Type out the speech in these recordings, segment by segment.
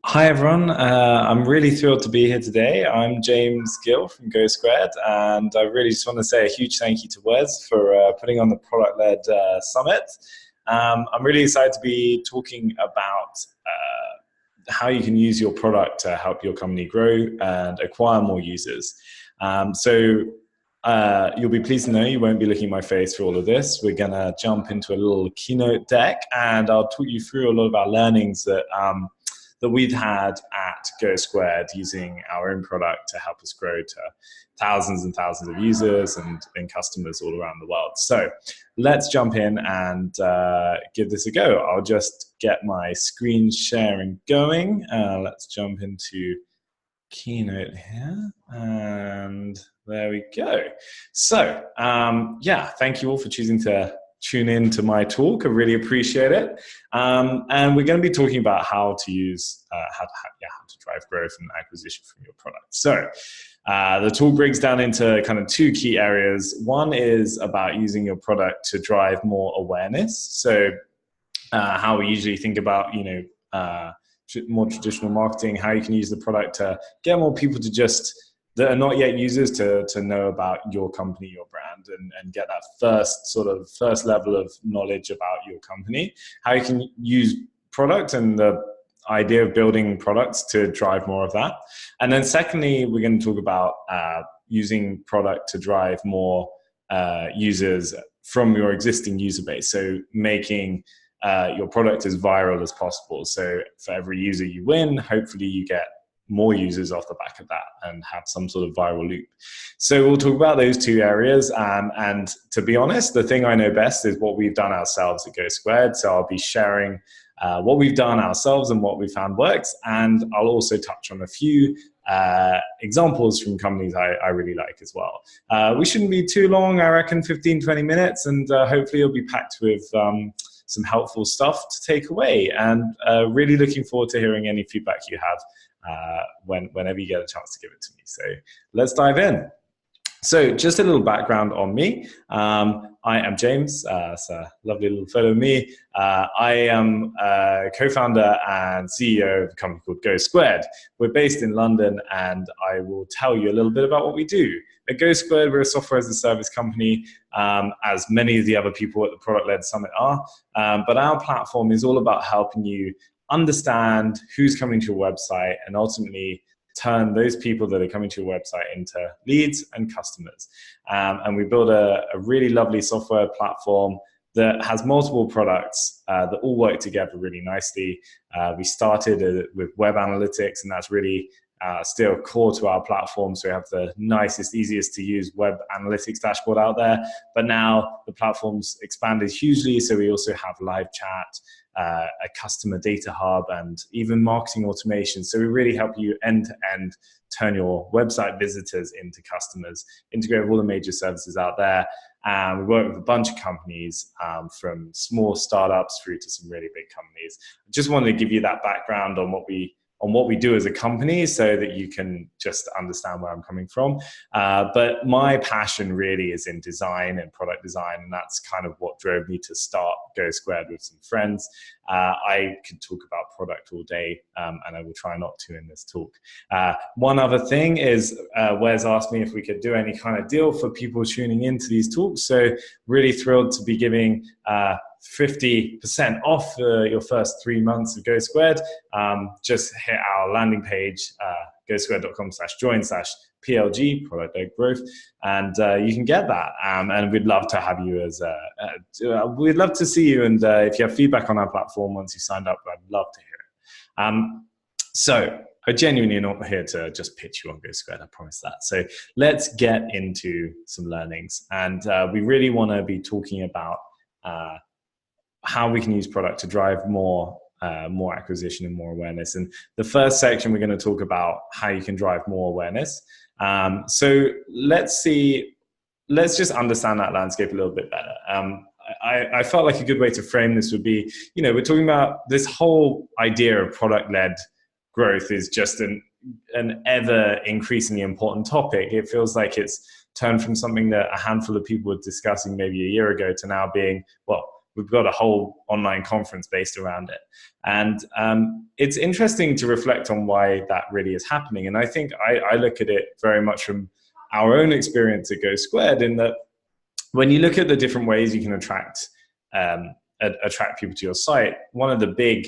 Hi everyone, I'm really thrilled to be here today. I'm James Gill from GoSquared, and I really just want to say a huge thank you to Wes for putting on the product-led summit. I'm really excited to be talking about how you can use your product to help your company grow and acquire more users. You'll be pleased to know you won't be looking at my face for all of this. We're going to jump into a little keynote deck, and I'll talk you through a lot of our learnings that we've had at GoSquared using our own product to help us grow to thousands and thousands of users and customers all around the world. So let's jump in and give this a go. I'll just get my screen sharing going. Let's jump into Keynote here, and there we go. So yeah, thank you all for choosing to tune in to my talk. I really appreciate it. And we're going to be talking about how to use, how to drive growth and acquisition from your product. So the talk breaks down into kind of two key areas. One is about using your product to drive more awareness. So how we usually think about, more traditional marketing, how you can use the product to get more people to that are not yet users to know about your company, your brand, and get that first level of knowledge about your company. How you can use product and the idea of building products to drive more of that. And then secondly, we're going to talk about using product to drive more users from your existing user base. So making your product as viral as possible. So for every user you win, hopefully you get more users off the back of that and have some sort of viral loop. So we'll talk about those two areas. And to be honest, the thing I know best is what we've done ourselves at GoSquared. So I'll be sharing what we've done ourselves and what we found works. And I'll also touch on a few examples from companies I really like as well. We shouldn't be too long, I reckon 15, 20 minutes, and hopefully it'll be packed with some helpful stuff to take away. And really looking forward to hearing any feedback you have whenever you get a chance to give it to me. So let's dive in. So just a little background on me. I am James. It's a lovely little photo of me. I am a co-founder and CEO of a company called GoSquared. We're based in London, and I will tell you a little bit about what we do. At GoSquared, we're a software as a service company, as many of the other people at the Product-Led Summit are. But our platform is all about helping you understand who's coming to your website and ultimately turn those people that are coming to your website into leads and customers. And we build a really lovely software platform that has multiple products that all work together really nicely. We started with web analytics, and that's really still core to our platform. So we have the nicest, easiest to use web analytics dashboard out there. But now the platform's expanded hugely. So we also have live chat, a customer data hub, and even marketing automation. So we really help you end to end turn your website visitors into customers, integrate with all the major services out there. We work with a bunch of companies, from small startups through to some really big companies. I just wanted to give you that background on what we do as a company so that you can just understand where I'm coming from. But my passion really is in design and product design, and that's kind of what drove me to start GoSquared with some friends. I could talk about product all day, and I will try not to in this talk. One other thing is, Wes asked me if we could do any kind of deal for people tuning into these talks. So really thrilled to be giving 50% off your first 3 months of GoSquared. Just hit our landing page, gosquared.com/join/PLG, product-led growth, and you can get that. And we'd love to have you we'd love to see you. And if you have feedback on our platform once you signed up, I'd love to hear it. So I genuinely not here to just pitch you on GoSquared, I promise that. So let's get into some learnings. And we really want to be talking about how we can use product to drive more acquisition and more awareness. And the first section, we're going to talk about how you can drive more awareness. So let's just understand that landscape a little bit better. I felt like a good way to frame this would be, we're talking about this whole idea of product-led growth is just an ever increasingly important topic. It feels like it's turned from something that a handful of people were discussing maybe a year ago to now being, well, we've got a whole online conference based around it. And it's interesting to reflect on why that really is happening. And I think I look at it very much from our own experience at GoSquared, in that when you look at the different ways you can attract people to your site, one of the big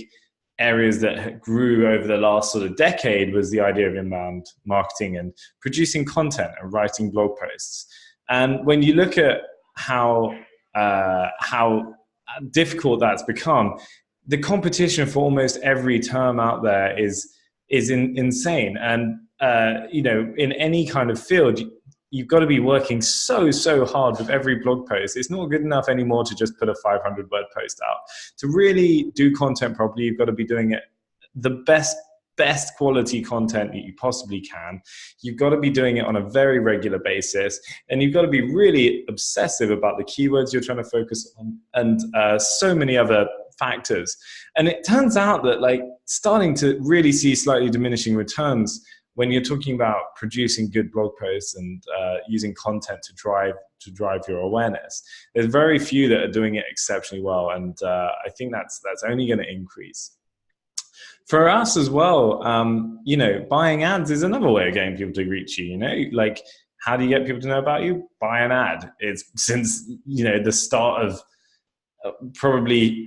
areas that grew over the last sort of decade was the idea of inbound marketing and producing content and writing blog posts. And when you look at how difficult that's become, the competition for almost every term out there is insane. And in any kind of field, you've got to be working so hard with every blog post. It's not good enough anymore to just put a 500-word post out. To really do content properly, you've got to be doing it the best quality content that you possibly can. You've got to be doing it on a very regular basis, and you've got to be really obsessive about the keywords you're trying to focus on, and so many other factors. And it turns out that, like, starting to really see slightly diminishing returns when you're talking about producing good blog posts and using content to drive your awareness. There's very few that are doing it exceptionally well, and I think that's only going to increase. For us as well, buying ads is another way of getting people to reach you. Like, how do you get people to know about you? Buy an ad. It's since the start of probably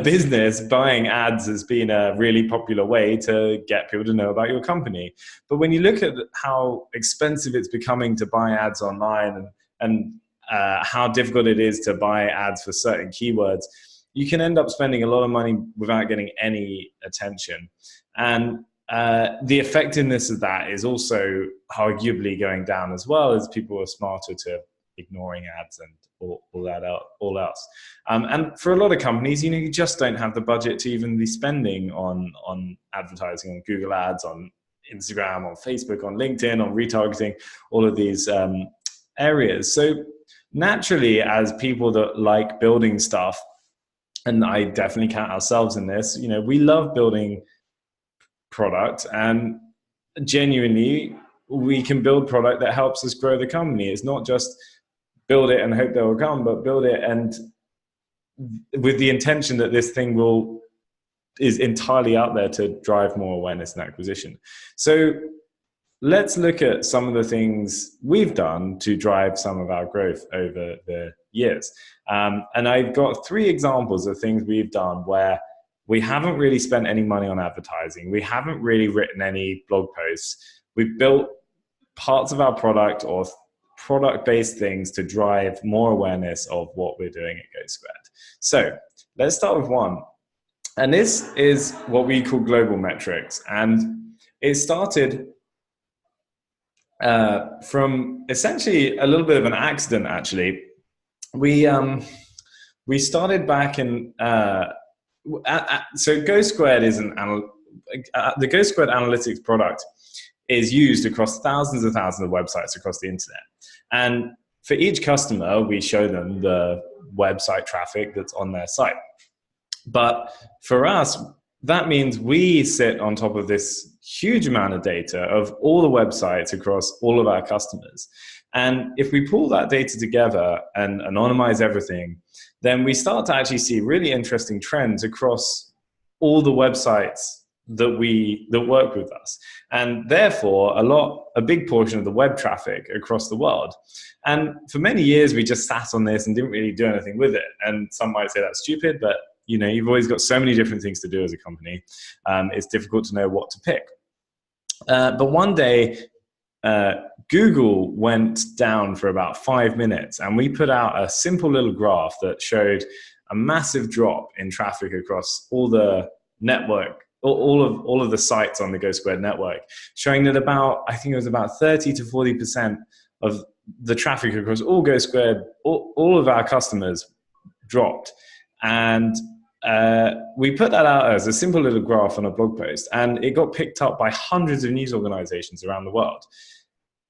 business, buying ads has been a really popular way to get people to know about your company. But when you look at how expensive it's becoming to buy ads online, and how difficult it is to buy ads for certain keywords, you can end up spending a lot of money without getting any attention. And the effectiveness of that is also arguably going down, as well, as people are smarter to ignoring ads and all else. And for a lot of companies, you just don't have the budget to even be spending on advertising, on Google Ads, on Instagram, on Facebook, on LinkedIn, on retargeting, all of these areas. So naturally, as people that like building stuff, and I definitely count ourselves in this, we love building product, and genuinely we can build product that helps us grow the company. It's not just build it and hope they will come, but build it and with the intention that this thing is entirely out there to drive more awareness and acquisition. So let's look at some of the things we've done to drive some of our growth over the years. And I've got 3 examples of things we've done where we haven't really spent any money on advertising. We haven't really written any blog posts. We've built parts of our product or product-based things to drive more awareness of what we're doing at GoSquared. So let's start with one. And this is what we call global metrics. And it started from essentially a little bit of an accident, actually. We started back in, so GoSquared is the GoSquared analytics product is used across thousands and thousands of websites across the internet. And for each customer, we show them the website traffic that's on their site. But for us, that means we sit on top of this huge amount of data of all the websites across all of our customers. And if we pull that data together and anonymize everything, then we start to actually see really interesting trends across all the websites that work with us, and therefore a big portion of the web traffic across the world. And for many years we just sat on this and didn't really do anything with it. And some might say that's stupid, but you've always got so many different things to do as a company. It's difficult to know what to pick. But one day Google went down for about 5 minutes, and we put out a simple little graph that showed a massive drop in traffic across all the network, all of the sites on the GoSquared network, showing that I think it was about 30 to 40% of the traffic across all GoSquared, all of our customers dropped. And we put that out as a simple little graph on a blog post, and it got picked up by hundreds of news organizations around the world.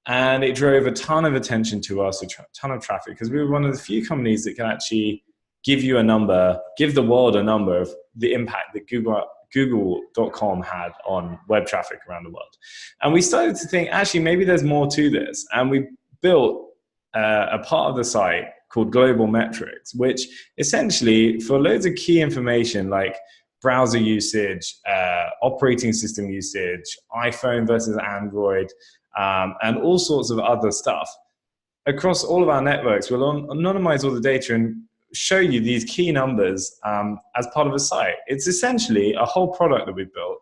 And it drove a ton of attention to us, a ton of traffic, because we were one of the few companies that can actually give the world a number of the impact that Google.com had on web traffic around the world. And we started to think, actually, maybe there's more to this. And we built a part of the site called global metrics, which essentially for loads of key information like browser usage, operating system usage, iPhone versus Android, and all sorts of other stuff. Across all of our networks, we'll anonymize all the data and show you these key numbers as part of a site. It's essentially a whole product that we've built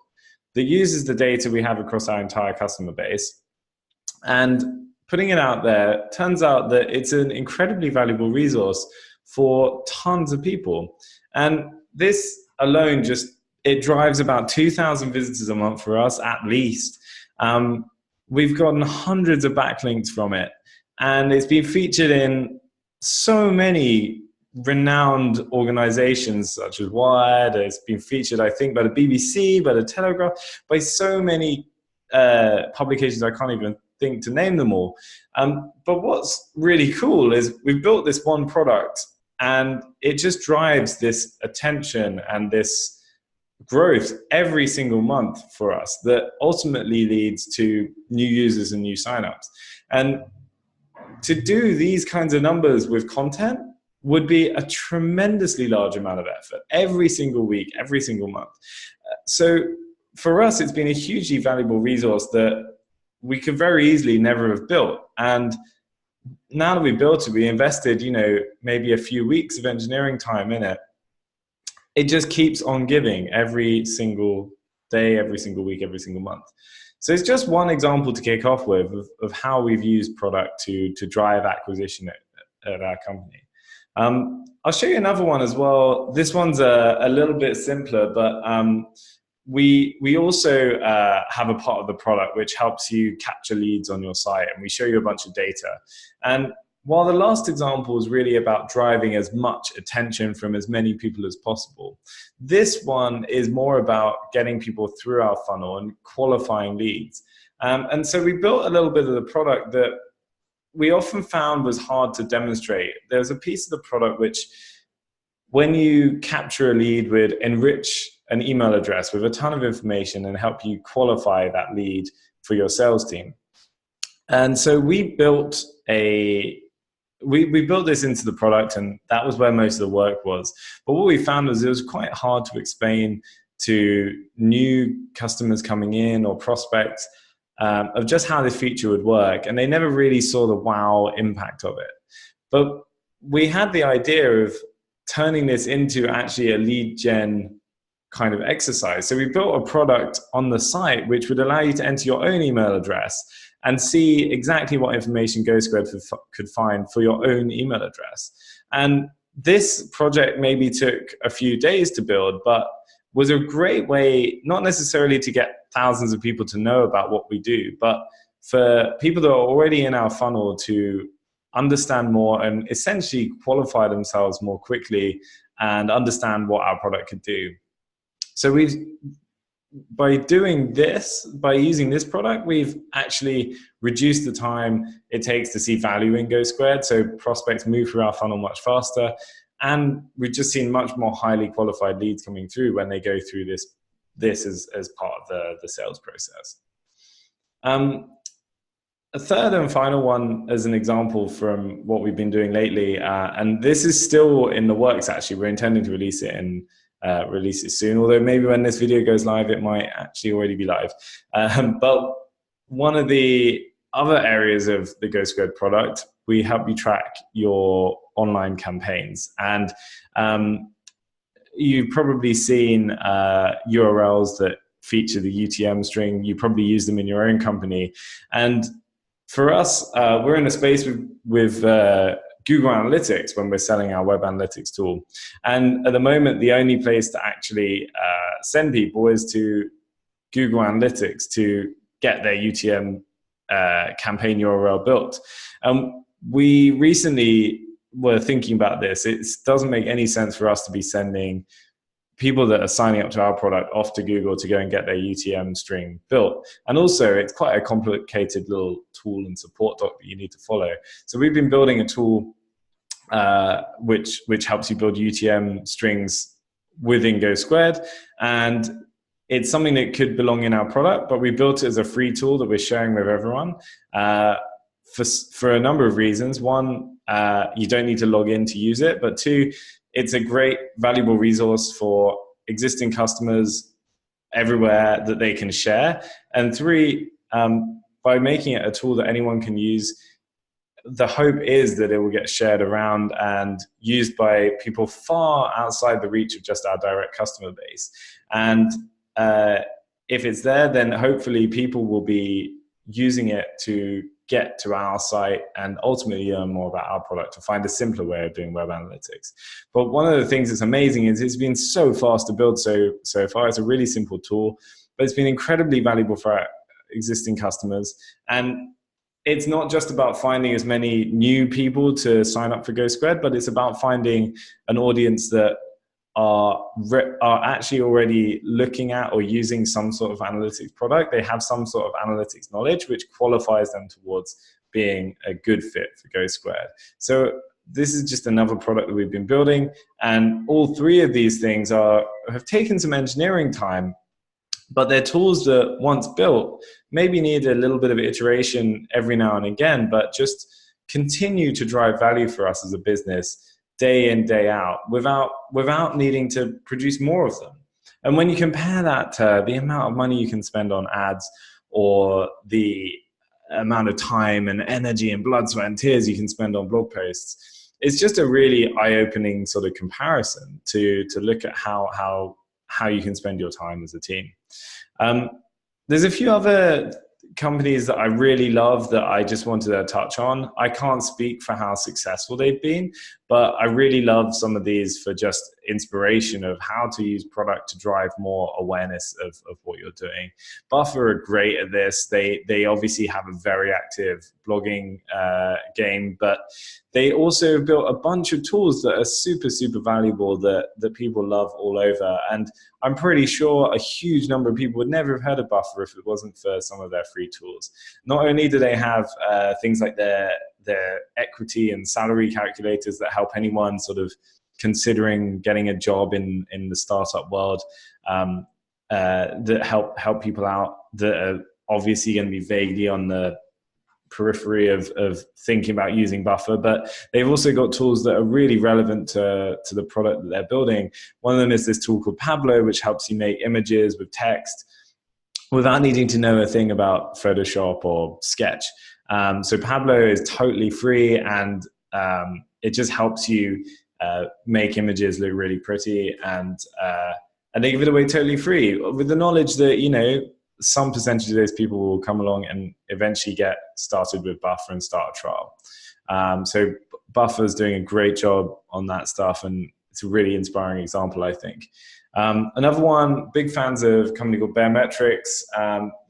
that uses the data we have across our entire customer base. And putting it out there, turns out that it's an incredibly valuable resource for tons of people. And this alone it drives about 2,000 visitors a month for us, at least. We've gotten hundreds of backlinks from it. And it's been featured in so many renowned organizations such as Wired. It's been featured, I think, by the BBC, by the Telegraph, by so many publications I can't even think to name them all. But what's really cool is we've built this one product and it just drives this attention and this growth every single month for us that ultimately leads to new users and new signups. And to do these kinds of numbers with content would be a tremendously large amount of effort every single week, every single month. So for us, it's been a hugely valuable resource that we could very easily never have built. And now that we built it, we invested, maybe a few weeks of engineering time in it. It just keeps on giving every single day, every single week, every single month. So it's just one example to kick off with of how we've used product to drive acquisition at our company. I'll show you another one as well. This one's a little bit simpler, but we also have a part of the product which helps you capture leads on your site, and we show you a bunch of data. And while the last example is really about driving as much attention from as many people as possible, this one is more about getting people through our funnel and qualifying leads. And so we built a little bit of the product that we often found was hard to demonstrate. There's a piece of the product which, when you capture a lead, would enrich an email address with a ton of information and help you qualify that lead for your sales team. And so we built we built this into the product, and that was where most of the work was. But what we found was it was quite hard to explain to new customers coming in or prospects of just how this feature would work, and they never really saw the wow impact of it. But we had the idea of turning this into actually a lead gen kind of exercise. So we built a product on the site which would allow you to enter your own email address and see exactly what information GoSquared could find for your own email address. And this project maybe took a few days to build, but was a great way, not necessarily to get thousands of people to know about what we do, but for people that are already in our funnel to understand more and essentially qualify themselves more quickly and understand what our product could do. So by doing this, by using this product, we've actually reduced the time it takes to see value in GoSquared. So prospects move through our funnel much faster. And we've just seen much more highly qualified leads coming through when they go through this as part of the sales process. A third and final one as an example from what we've been doing lately, and this is still in the works actually. We're intending to release it soon, although maybe when this video goes live it might actually already be live. But one of the other areas of the GoSquared product, we help you track your online campaigns. And you've probably seen URLs that feature the UTM string. You probably use them in your own company. And for us, we're in a space with Google Analytics when we're selling our web analytics tool. And at the moment, the only place to actually send people is to Google Analytics to get their UTM campaign URL built. We recently were thinking about this. It doesn't make any sense for us to be sending people that are signing up to our product off to Google to go and get their UTM string built. And also, it's quite a complicated little tool and support doc that you need to follow. So we've been building a tool which helps you build UTM strings within GoSquared. And it's something that could belong in our product, but we built it as a free tool that we're sharing with everyone for a number of reasons. One, you don't need to log in to use it. But two, it's a great, valuable resource for existing customers everywhere that they can share. And three, by making it a tool that anyone can use, the hope is that it will get shared around and used by people far outside the reach of just our direct customer base. And if it's there, then hopefully people will be using it to get to our site and ultimately learn more about our product, to find a simpler way of doing web analytics. But one of the things that's amazing is it's been so fast to build so far. It's a really simple tool, but it's been incredibly valuable for our existing customers. And it's not just about finding as many new people to sign up for GoSquared, but it's about finding an audience that are actually already looking at or using some sort of analytics product. They have some sort of analytics knowledge, which qualifies them towards being a good fit for GoSquared. So this is just another product that we've been building. And all three of these things have taken some engineering time, but they're tools that once built maybe need a little bit of iteration every now and again, but just continue to drive value for us as a business day in, day out, without needing to produce more of them. And when you compare that to the amount of money you can spend on ads, or the amount of time and energy and blood, sweat and tears you can spend on blog posts, it's just a really eye-opening sort of comparison to look at how you can spend your time as a team. There's a few other companies that I really love that I just wanted to touch on. I can't speak for how successful they've been, but I really love some of these for just inspiration of how to use product to drive more awareness of what you're doing. Buffer are great at this. They obviously have a very active blogging game, but they also built a bunch of tools that are super, super valuable that people love all over. And I'm pretty sure a huge number of people would never have heard of Buffer if it wasn't for some of their free tools. Not only do they have things like their equity and salary calculators that help anyone sort of considering getting a job in the startup world, that help people out that are obviously going to be vaguely on the periphery of thinking about using Buffer, but they've also got tools that are really relevant to the product that they're building. One of them is this tool called Pablo, which helps you make images with text without needing to know a thing about Photoshop or Sketch. So Pablo is totally free, and it just helps you make images look really pretty, and they give it away totally free, with the knowledge that, some percentage of those people will come along and eventually get started with Buffer and start a trial. So Buffer's doing a great job on that stuff, and it's a really inspiring example, I think. Another one, big fans of a company called Baremetrics.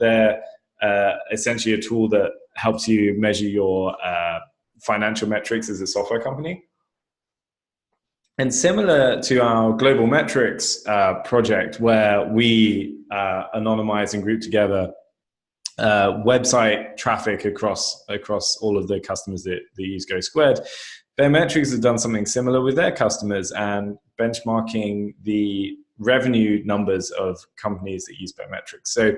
They're essentially a tool that helps you measure your financial metrics as a software company. And similar to our global metrics project, where we anonymize and group together website traffic across all of the customers that use GoSquared, Baremetrics has done something similar with their customers and benchmarking the revenue numbers of companies that use Baremetrics. So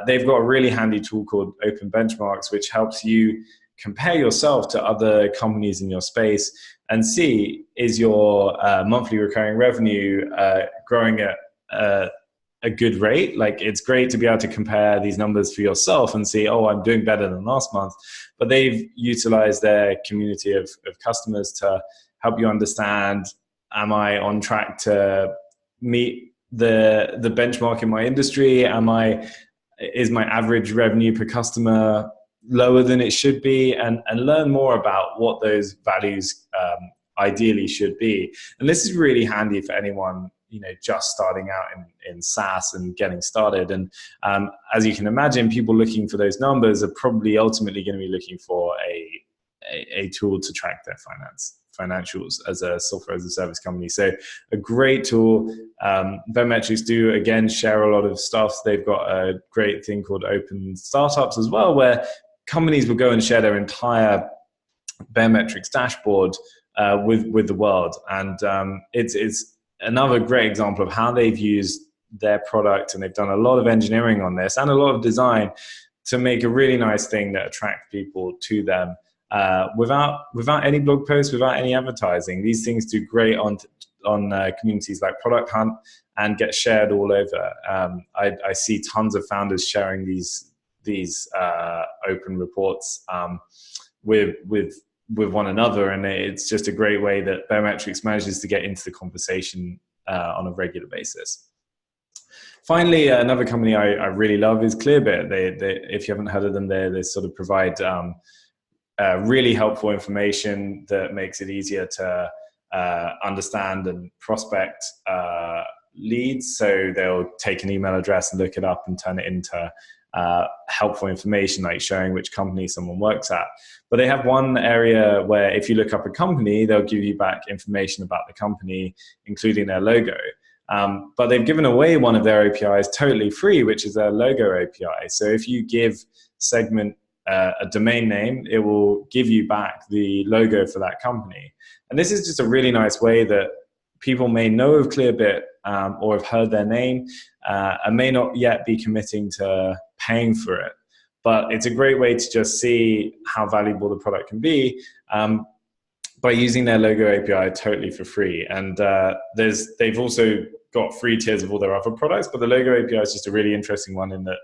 they've got a really handy tool called Open Benchmarks, which helps you compare yourself to other companies in your space and see, is your monthly recurring revenue growing at a good rate? Like, it's great to be able to compare these numbers for yourself and see, oh, I'm doing better than last month. But they've utilized their community of customers to help you understand, am I on track to meet the benchmark in my industry? Is my average revenue per customer lower than it should be, and learn more about what those values ideally should be. And this is really handy for anyone just starting out in SaaS and getting started. And as you can imagine, people looking for those numbers are probably ultimately going to be looking for a tool to track their financials as a software as a service company. So a great tool. Baremetrics do, again, share a lot of stuff. They've got a great thing called Open Startups as well, where companies will go and share their entire Baremetrics dashboard with the world. And it's another great example of how they've used their product, and they've done a lot of engineering on this and a lot of design to make a really nice thing that attracts people to them. without any blog posts, without any advertising. These things do great on communities like Product Hunt and get shared all over. I see tons of founders sharing these open reports with one another, and it's just a great way that Biometrics manages to get into the conversation on a regular basis. Finally, another company I really love is Clearbit. They, if you haven't heard of them, they sort of provide really helpful information that makes it easier to understand and prospect leads. So they'll take an email address and look it up and turn it into helpful information, like showing which company someone works at. But they have one area where if you look up a company, they'll give you back information about the company, including their logo. But they've given away one of their APIs totally free, which is their logo API. So if you give Segment a domain name, it will give you back the logo for that company. And this is just a really nice way that people may know of Clearbit or have heard their name and may not yet be committing to paying for it. But it's a great way to just see how valuable the product can be by using their logo API totally for free. And they've also got free tiers of all their other products, but the logo API is just a really interesting one in that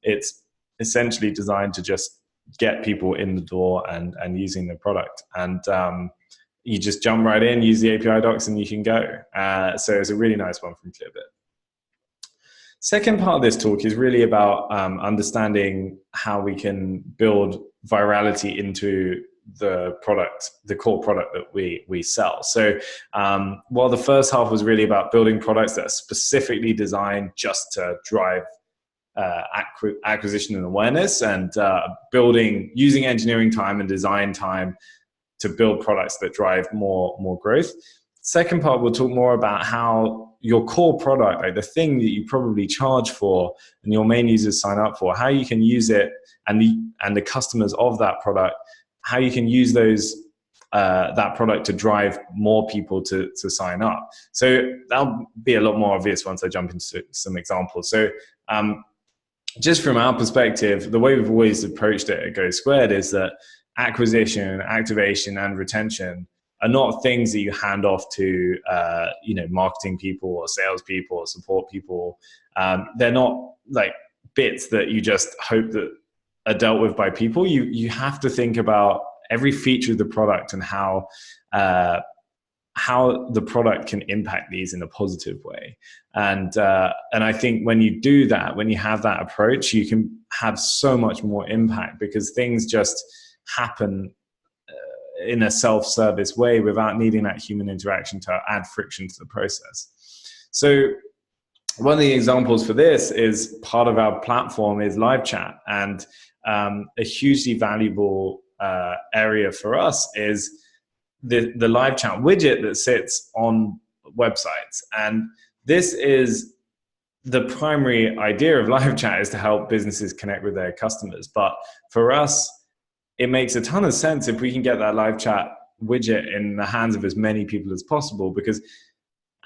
it's essentially designed to just get people in the door and using the product. And you just jump right in, use the API docs, and you can go. So it's a really nice one from Clearbit. Second part of this talk is really about understanding how we can build virality into the product, the core product that we sell. So while the first half was really about building products that are specifically designed just to drive acquisition and awareness, and using engineering time and design time to build products that drive more growth. Second part, we'll talk more about how your core product, like the thing that you probably charge for and your main users sign up for, how you can use it, and the customers of that product, how you can use that product to drive more people to sign up. So that'll be a lot more obvious once I jump into some examples. So just from our perspective, the way we've always approached it at GoSquared is that acquisition, activation, and retention are not things that you hand off to marketing people or sales people or support people. They're not like bits that you just hope that are dealt with by people. You have to think about every feature of the product and how the product can impact these in a positive way. And I think when you do that, when you have that approach, you can have so much more impact because things just happen in a self-service way without needing that human interaction to add friction to the process. So one of the examples for this is part of our platform is live chat, and a hugely valuable area for us is the live chat widget that sits on websites. And this is the primary idea of live chat, is to help businesses connect with their customers. But for us, it makes a ton of sense if we can get that live chat widget in the hands of as many people as possible, because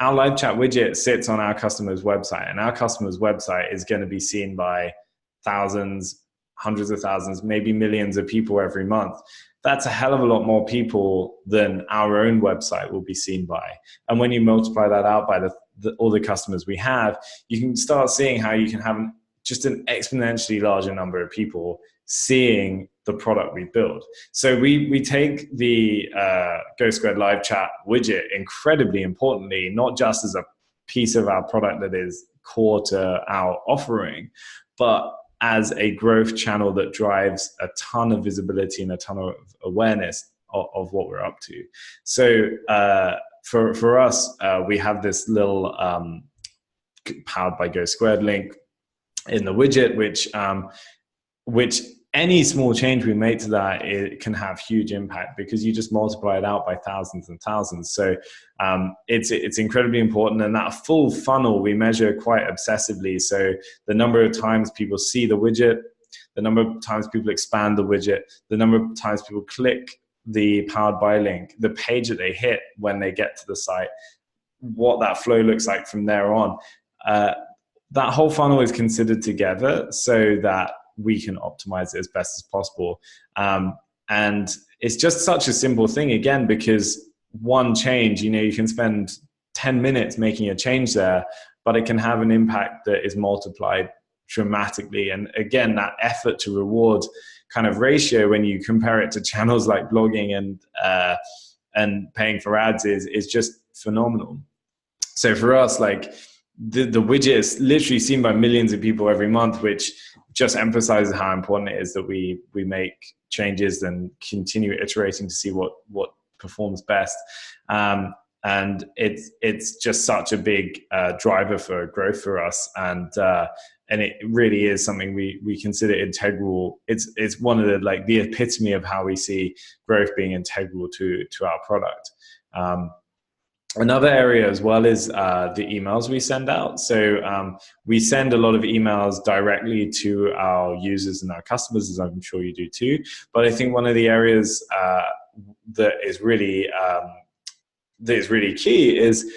our live chat widget sits on our customer's website, and our customer's website is going to be seen by thousands, hundreds of thousands, maybe millions of people every month. That's a hell of a lot more people than our own website will be seen by. And when you multiply that out by all the customers we have, you can start seeing how you can have just an exponentially larger number of people seeing the product we build. So we take the GoSquared live chat widget incredibly importantly, not just as a piece of our product that is core to our offering, but as a growth channel that drives a ton of visibility and a ton of awareness of what we're up to. So for us, we have this little powered by GoSquared link in the widget, which any small change we make to that, it can have huge impact because you just multiply it out by thousands and thousands. So it's incredibly important. And that full funnel we measure quite obsessively. So the number of times people see the widget, the number of times people expand the widget, the number of times people click the powered by link, the page that they hit when they get to the site, what that flow looks like from there on. That whole funnel is considered together so that we can optimize it as best as possible. And it's just such a simple thing, again, because one change, you can spend 10 minutes making a change there, but it can have an impact that is multiplied dramatically. And again, that effort to reward kind of ratio, when you compare it to channels like blogging and paying for ads, is just phenomenal. So for us, like the widget is literally seen by millions of people every month, which just emphasizes how important it is that we make changes and continue iterating to see what performs best. And it's just such a big driver for growth for us, and it really is something we consider integral. It's one of the epitome of how we see growth being integral to our product. Another area as well is the emails we send out. So we send a lot of emails directly to our users and our customers, as I'm sure you do too. But I think one of the areas that is really key is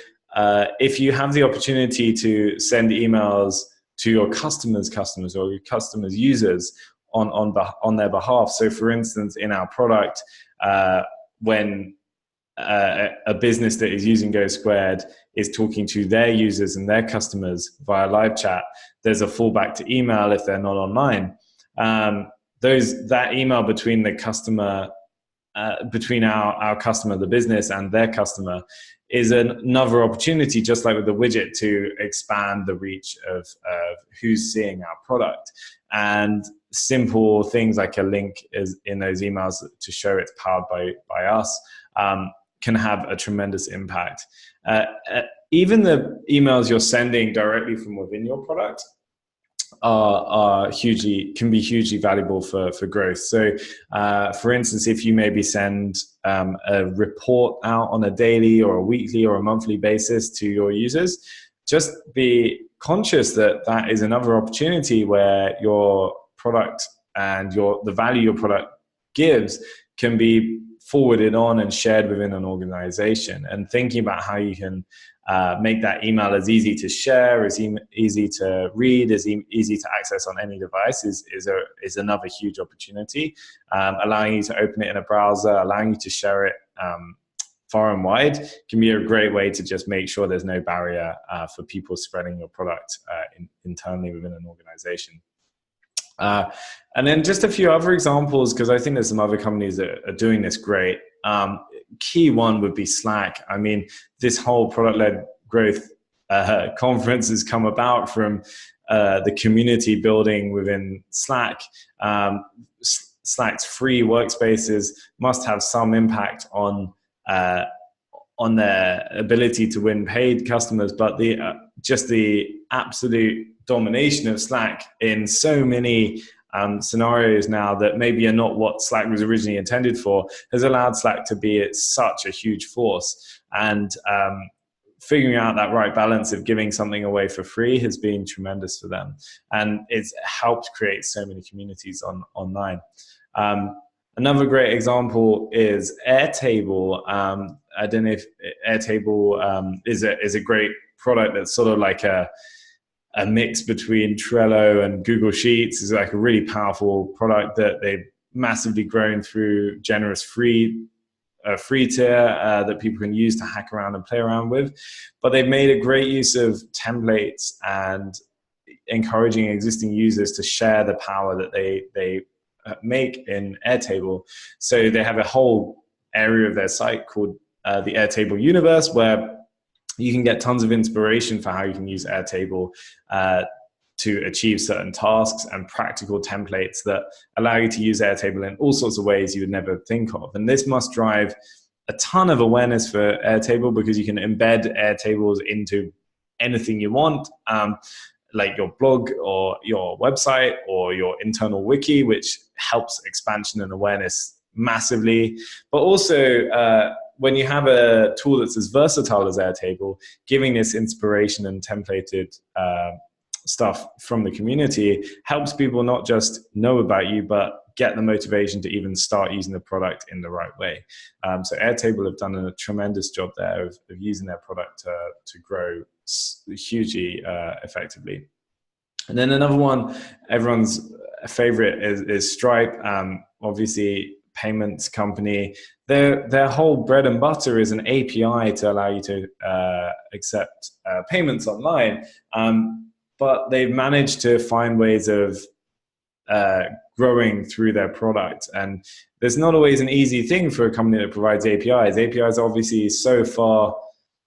if you have the opportunity to send emails to your customers' customers or your customers' users on their behalf. So for instance, in our product, when a business that is using GoSquared is talking to their users and their customers via live chat, there's a fallback to email if they're not online. That email between the customer, between our customer, the business, and their customer, is another opportunity, just like with the widget, to expand the reach of who's seeing our product. And simple things like a link is in those emails to show it's powered by us can have a tremendous impact. Even the emails you're sending directly from within your product can be hugely valuable for growth. So for instance, if you maybe send a report out on a daily or a weekly or a monthly basis to your users, just be conscious that that is another opportunity where your product and the value your product gives can be forwarded on and shared within an organization. And thinking about how you can make that email as easy to share, as easy to read, as easy to access on any device is another huge opportunity. Allowing you to open it in a browser, allowing you to share it far and wide can be a great way to just make sure there's no barrier for people spreading your product internally within an organization. And then just a few other examples, because I think there's some other companies that are doing this great. Key one would be Slack. I mean, this whole product-led growth conference has come about from the community building within Slack. Slack's free workspaces must have some impact on their ability to win paid customers, but just the absolute domination of Slack in so many scenarios now that maybe are not what Slack was originally intended for has allowed Slack to be such a huge force. And figuring out that right balance of giving something away for free has been tremendous for them. And it's helped create so many communities online. Another great example is Airtable. I don't know if Airtable is a great product that's sort of like a mix between Trello and Google Sheets. Is like a really powerful product that they've massively grown through generous free tier that people can use to hack around and play around with. But they've made a great use of templates and encouraging existing users to share the power that they make in Airtable. So they have a whole area of their site called the Airtable universe, where you can get tons of inspiration for how you can use Airtable to achieve certain tasks, and practical templates that allow you to use Airtable in all sorts of ways you would never think of. And this must drive a ton of awareness for Airtable, because you can embed Airtables into anything you want, like your blog or your website or your internal wiki, which helps expansion and awareness massively. But also, when you have a tool that's as versatile as Airtable, giving this inspiration and templated stuff from the community helps people not just know about you, but get the motivation to even start using the product in the right way. So Airtable have done a tremendous job there of using their product to grow hugely effectively. And then another one, everyone's favorite, is Stripe. Obviously, payments company. Their whole bread and butter is an API to allow you to accept payments online. But they've managed to find ways of growing through their product. And there's not always an easy thing for a company that provides APIs. APIs are obviously so far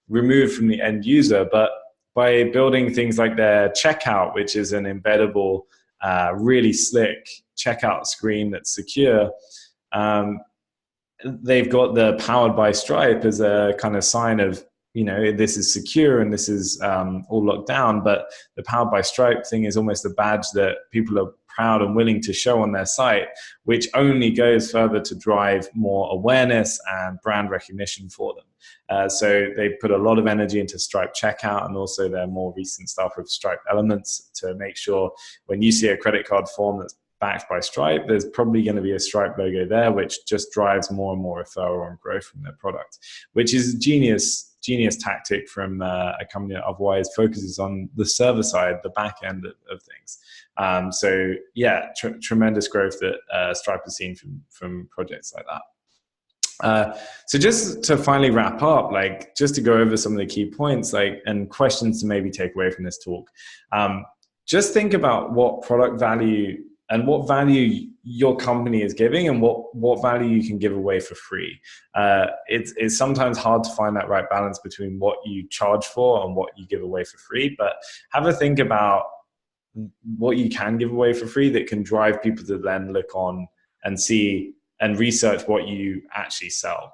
removed from the end user, but by building things like their checkout, which is an embeddable, really slick checkout screen that's secure, they've got the powered by Stripe as a kind of sign of, this is secure and this is all locked down. But the powered by Stripe thing is almost a badge that people are proud and willing to show on their site, which only goes further to drive more awareness and brand recognition for them. So they put a lot of energy into Stripe checkout and also their more recent stuff with Stripe Elements to make sure when you see a credit card form that's backed by Stripe, there's probably going to be a Stripe logo there, which just drives more and more referral and growth from their product, which is a genius tactic from a company that otherwise focuses on the server side, the back end of things. So yeah, tremendous growth that Stripe has seen from projects like that. So just to finally wrap up, just to go over some of the key points, and questions to maybe take away from this talk. Just think about what product value and what value your company is giving and what value you can give away for free. It's sometimes hard to find that right balance between what you charge for and what you give away for free, but have a think about what you can give away for free that can drive people to then look on and see and research what you actually sell.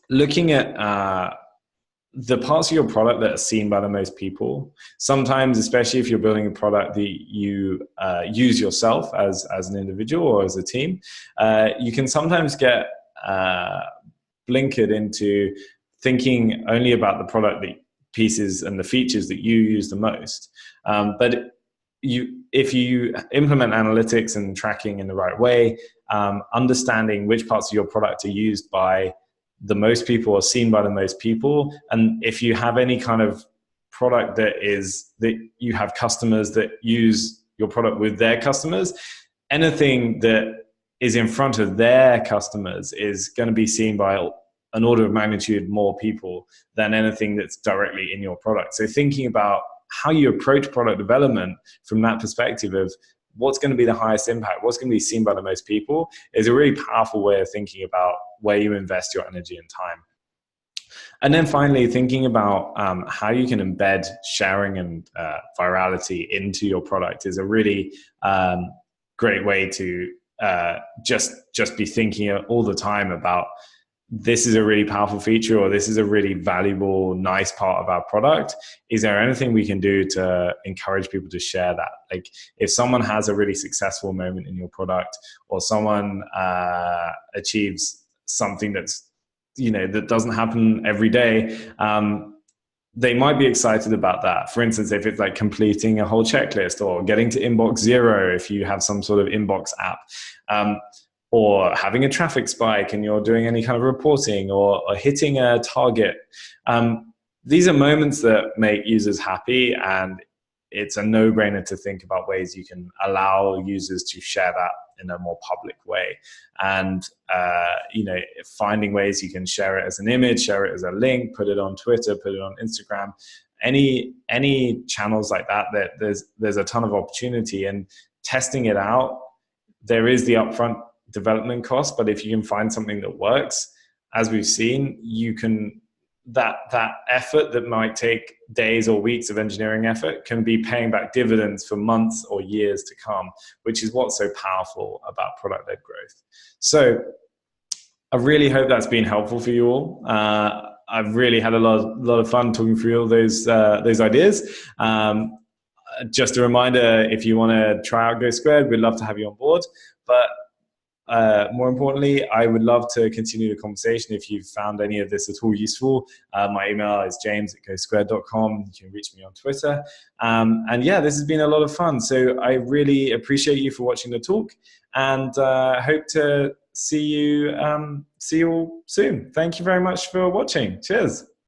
Looking at the parts of your product that are seen by the most people, sometimes, especially if you're building a product that you use yourself as an individual or as a team, you can sometimes get blinkered into thinking only about the product pieces and the features that you use the most. But if you implement analytics and tracking in the right way, understanding which parts of your product are used by the most people or seen by the most people, and if you have any kind of product that you have customers that use your product with their customers, anything that is in front of their customers is going to be seen by an order of magnitude more people than anything that's directly in your product. So thinking about how you approach product development from that perspective of what's going to be the highest impact, what's going to be seen by the most people, is a really powerful way of thinking about where you invest your energy and time. And then finally, thinking about how you can embed sharing and virality into your product is a really great way to just be thinking all the time about, this is a really powerful feature, or this is a really valuable, nice part of our product. Is there anything we can do to encourage people to share that? If someone has a really successful moment in your product, or someone achieves something that's, that doesn't happen every day, they might be excited about that. For instance, if it's completing a whole checklist, or getting to inbox 0 if you have some sort of inbox app, or having a traffic spike and you're doing any kind of reporting, or hitting a target. These are moments that make users happy, and it's a no-brainer to think about ways you can allow users to share that in a more public way. And finding ways you can share it as an image, share it as a link, put it on Twitter, put it on Instagram, any channels like that, there's a ton of opportunity. And testing it out, there is the upfront development cost, but if you can find something that works, as we've seen, you can that effort that might take days or weeks of engineering effort can be paying back dividends for months or years to come, which is what's so powerful about product-led growth. So I really hope that's been helpful for you all. I've really had a lot of fun talking through all those ideas. Just a reminder, if you want to try out GoSquared, we'd love to have you on board. But more importantly, I would love to continue the conversation. If you've found any of this at all useful, my email is james@gosquared.com. You can reach me on Twitter. And yeah, this has been a lot of fun. So I really appreciate you for watching the talk, and hope to see you all soon. Thank you very much for watching. Cheers.